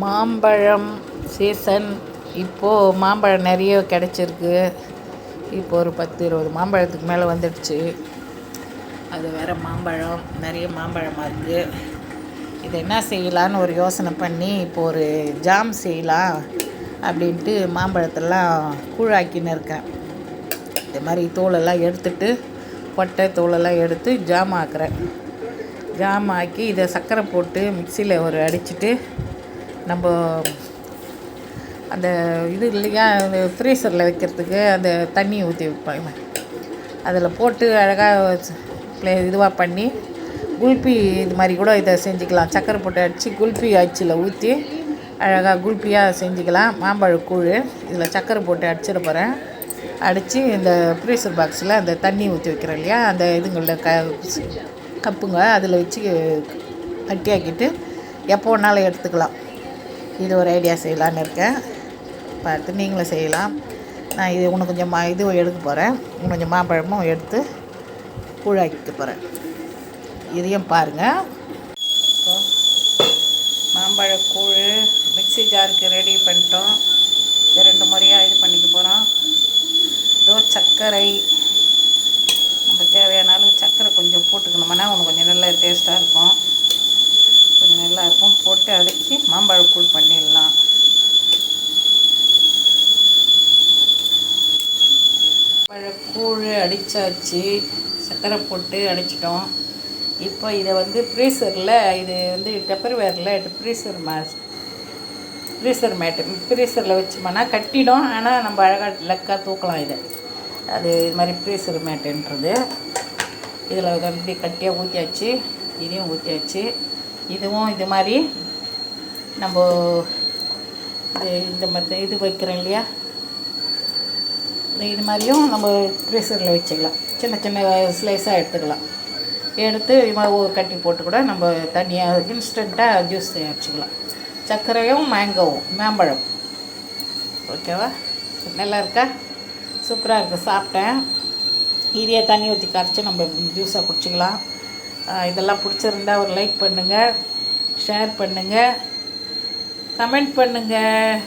மாம்பழம் சீசன். இப்போது மாம்பழம் நிறைய கிடச்சிருக்கு. இப்போ ஒரு 10-20 மாம்பழத்துக்கு மேலே வந்துடுச்சு. அது வேறு மாம்பழம், நிறைய மாம்பழமாக இருக்குது. இதை என்ன செய்யலான்னு ஒரு யோசனை பண்ணி இப்போது ஒரு ஜாம் செய்யலாம் அப்படின்ட்டு மாம்பழத்தெல்லாம் கூழாக்கின்னு இருக்கேன். இது மாதிரி தோலெல்லாம் எடுத்துட்டு, கொட்டை தோலெல்லாம் எடுத்து ஜாம் ஆக்குறேன். ஜாம் ஆக்கி இதை சர்க்கரை போட்டு மிக்சியில் ஒரு அடிச்சுட்டு, நம்ம அந்த இது இல்லையா, அந்த ஃப்ரீசரில் வைக்கிறதுக்கு அந்த தண்ணி ஊற்றி வைப்பாங்க, அதில் போட்டு அழகாக இதுவாக பண்ணி குல்பி இது மாதிரி கூட இதை செஞ்சுக்கலாம். சர்க்கரை போட்டு அடித்து குல்பி அச்சில் ஊற்றி அழகாக குல்பியாக செஞ்சுக்கலாம். மாம்பழக்கூழ் இதில் சர்க்கரை போட்டு அடிச்சிட போகிறேன். அடித்து இந்த ஃப்ரீசர் பாக்ஸில் அந்த தண்ணி ஊற்றி வைக்கிறேன் இல்லையா, அந்த இதுங்களில் கப்புங்க அதில் வச்சு கட்டியாக்கிட்டு எப்போ வேணாலும் எடுத்துக்கலாம். இது ஒரு ஐடியா செய்யலான்னு இருக்கேன். பார்த்து நீங்களும் செய்யலாம். நான் இது இன்னும் கொஞ்சம் இது எடுக்க போகிறேன். இன்னும் கொஞ்சம் மாம்பழமும் எடுத்து கூழாக்கிக்க போகிறேன். இதையும் பாருங்கள். இப்போ மாம்பழக்கூழ் மிக்ஸி ஜாருக்கு ரெடி பண்ணிட்டோம். இது 2 முறையாக இது பண்ணிக்க போகிறோம். இதோ சர்க்கரை, நம்ம தேவையான அளவு சர்க்கரை கொஞ்சம் போட்டுக்கணும்னா இன்னும் கொஞ்சம் நல்லா டேஸ்ட்டாக இருக்கும். கொஞ்சம் நல்லாயிருக்கும். போட்டு அடித்து மாம்பழக்கூழ் பண்ணிடலாம். மாம்பழக்கூழ் அடித்தாச்சு, சர்க்கரை போட்டு அடிச்சிட்டோம். இப்போ இதை வந்து ஃப்ரீசரில், இது வந்து டெப்பர்வேரில் ஃப்ரீசர் மேட்டு ஃப்ரீசரில் வச்சோம்னா கட்டிடும். ஆனால் நம்ம அழகாக லக்காக தூக்கலாம். அது இது மாதிரி ஃப்ரீசர் மேட்டுன்றது. இதில் இப்படி கட்டியாக ஊற்றியாச்சு. இதையும் ஊற்றியாச்சு. இதுவும் இது மாதிரி நம்ம இந்த மாதிரி இது வைக்கிறோம் இல்லையா, இது மாதிரியும் நம்ம ஃப்ரீசரில் வச்சுக்கலாம். சின்ன சின்ன ஸ்லைஸாக எடுத்துக்கலாம். எடுத்து கட்டி போட்டு கூட நம்ம தனியாக இன்ஸ்டண்ட்டாக ஜூஸ் வச்சுக்கலாம். சர்க்கரையும் மாம்பழம். ஓகேவா? நல்லா இருக்கா? சூப்பராக இருக்குது. சாப்பிட்டேன். இதையே தண்ணி ஊற்றி கரைச்சி நம்ம ஜூஸாக குடிச்சிக்கலாம். இதெல்லாம் பிடிச்சிருந்தா ஒரு லைக் பண்ணுங்கள், ஷேர் பண்ணுங்கள், கமெண்ட் பண்ணுங்கள்.